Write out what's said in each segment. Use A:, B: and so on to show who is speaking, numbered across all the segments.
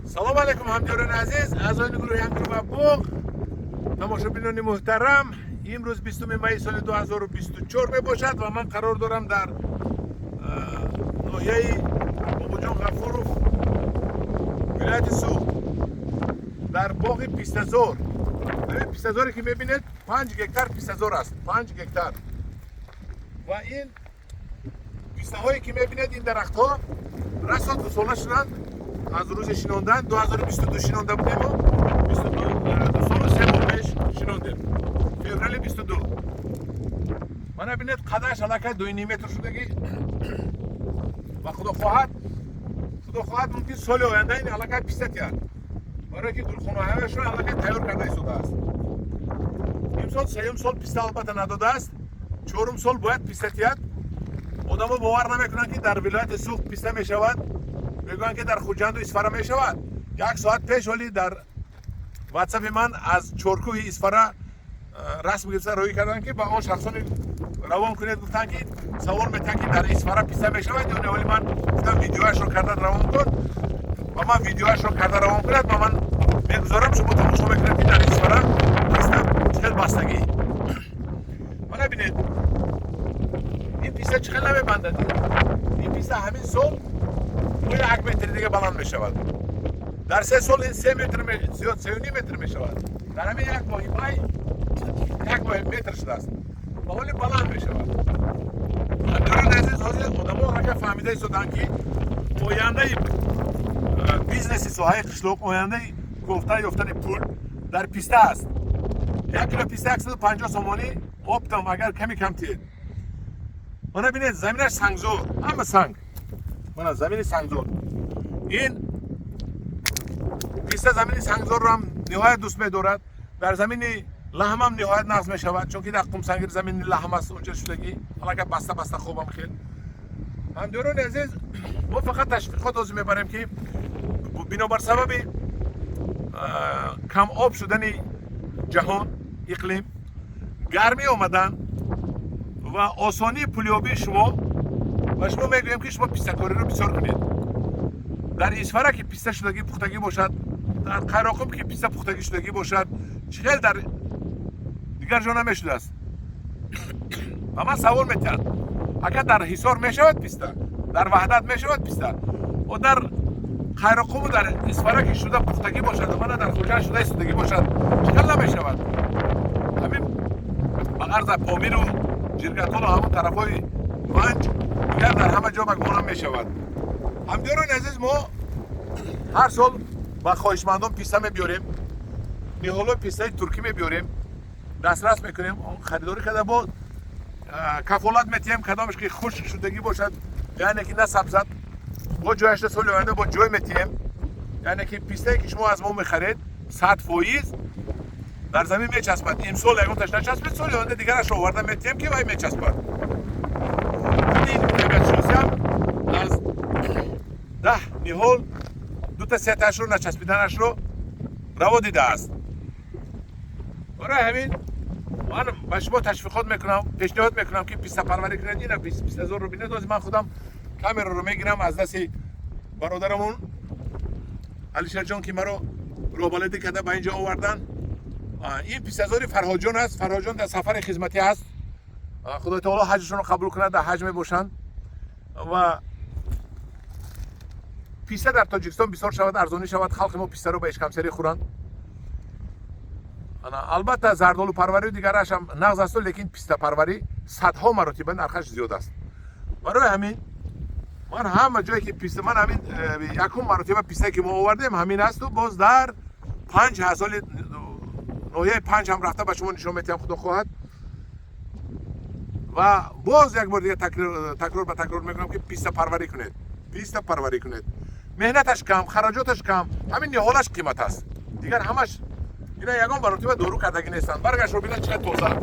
A: سلام علیکم همکاران عزیز، اعضای گروه همکار و بوق، تماشابینان محترم. امروز 20 می سال 2024 می باشد و من قرار دارم در ناحیه باباجان غفوروف ولایت سوخت در باغ پیسته‌زار. پیسته‌زاری که میبینید 5 هکتار پیسته‌زار است. 5 هکتار. و این پیسته هایی که میبینید، این درخت ها رسال 2 ساله شدند از روز شنوندن. 2022 شنونده بودیم و 22 سال و 3 ماه پیش شنوندیم، فوریه 22. من ببینید قدش علاقه 2.5 متر شدگی و خدا خواهد ممکن سال آینده این علاقه پیسته کرد، برای که گلخانه هایش را علاقه تیار کرده شده است. امسال 3 سال پیسته البته نداده است، 4 سال باید پیسته کرد. آدم ها باور نمیکنند که در ولایت سوخت پیسته می شود، میگویند که در خوجند و اسفره می شود. 1 ساعت پیش ولی در واتساپ من از چورکوی اسفره رسم گرفته روی کردن که با آن شخصان روان کنید، گفتن که سوال میتن که در اسفره پیسته می شود یا نه. ولی من گفتم ویدیوش رو کرده روان کن و من ویدیوش رو کرده روان کنید و من میگذارم شما تماشا میکنید که در اسفره پیسته چقدر بستگی. من ببینید این پیسته چقدر نمیبندد. این پیسته همین سال 1 متر دیگه بلند می شود. در 3 سال این 3 متر زیاد 3.5 متر می شود. در همین 1 ماه 1 متر شده است و ولی بلند می شود. همکاران عزیز، حاضر آدم ها را فهمیده شدن که آینده بیزنس ساحه قشلاق، آینده گفته یافتن پول در پیسته است. 1 کیلو پیسته 150 سومانی آپتم اگر کمی کم تید. من ببینید زمینش سنگزور، همه سنگ. من از زمین سنگزور، این پیسته زمین سنگزور رو هم نهایت دوست می‌دارد. در زمین لحم هم نهایت نقض می شود، چون که در قم سنگیر زمین لحم است اونجا شدگی حالا بسته خوبم خیلی. همکاران عزیز، ما فقط تشویقات از میبریم که بنابر سبب کم آب شدن جهان، اقلیم، گرمی آمدن و آسانی پولیابی شما میگوییم که شما پیسته کاری رو بسیار کنید. در اسفره که پیسته شدگی پختگی باشد، در قراقم که پیسته پختگی شدگی باشد، چخیل در دیگر جا نمیشده است. و من سوال میتونم اگر در حصار میشود پیسته، در وحدت میشود پیسته و در قراقم و در اسفره که شده پختگی باشد و من در خوجه شده شدگی باشد، چخیل نمیشود. همین بغرز پامیر و جرگتان و همون طرف های منج دیگر در همه جا مگمانم میشود. همکاران عزیز، ما هر سال با خواهشمندان پیسته میبیاریم، نهالو پیسته ترکی میبیاریم، دسترس میکنیم، خریداری کرده با کفالت میتیم کدامش که خشک شدگی باشد، یعنی که نه سبزت با جایش سال آینده با جای میتیم، یعنی که پیسته که شما از ما میخرید 100% در زمین میچسبد. امسال اگه تاش نچسبید سال آینده دیگرش آورده میتیم که وای میچسبد. این نگهشوسی هم از 10 نهال 2 تا 3 تاش رو نچسبیدنش رو روا دیده است. برای همین من به شما تشویقات میکنم، پیشنهاد میکنم که پیسته پروری کنید. اینا پیسته‌زار رو ببینید. من خودم کامera رو میگیرم از دست برادرمون علیشا جان که مرا روبالدی کرده به اینجا آوردن. این پیسته‌زار فرهاد جان است. فرهاد جان در سفر خدمتی است. خدای تعالی حجشون رو قبول کنه، در حج میباشند و پیسته در تاجیکستان بسیار شود، ارزانی شود. خلق ما پیسته رو به اشکمسری خورند. البته زردالو پروری دیگرش هم نقض است، لیکن پیسته پروری صدها مراتب نرخش زیاد است. برای همین من همه جایی که پیسته، من همین یکم مراتب پیسته که ما آوردیم همین است و باز در 5 سال نوعیه 5 هم رفته به شما نشون میدم خدا خواهد. و باز یک بار دیگه تکرار به تکرار میکنم که پیسته پروری کنید، پیسته پروری کنید. مهنتش کم، خراجاتش کم، همین نهالش قیمت است. دیگر همش اینا یگان مراتب دورو کردگی نیستند. برگش رو ببینید چقدر تازه،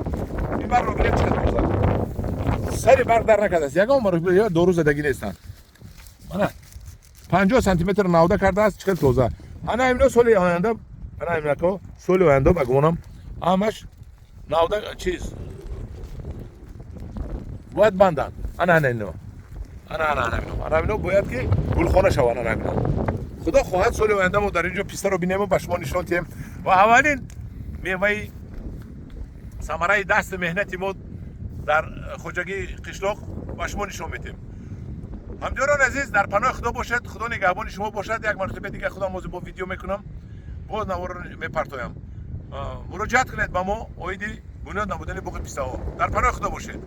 A: این بر رو ببینید چقدر تازه، سری برق در نکرده است. یگان مراتب دورو زدگی نیستند. من 50 سانتی متر نوده کرده است، چقدر تازه. انا اینا سال آینده، انا اینا که سال آینده بگونم همش نوده چیز باید بندن. انا اینا باید که گلخانه شوند. انا اینا خدا خواهد سال آینده ما در اینجا پیسته رو بینیم و به شما نشان دهیم و اولین میوه ثمره دست مهنت ما در خوجگی قشلاق به شما نشان میدیم. همجوران عزیز در پناه خدا باشد، خدا نگهبان شما باشد. یک مرتبه دیگه خدا موضوع با ویدیو میکنم، باز نوار میپرتایم. مراجعت کنید به ما، اویدی بنیاد نبودن باغ پیسته ها. در پناه خدا باشید.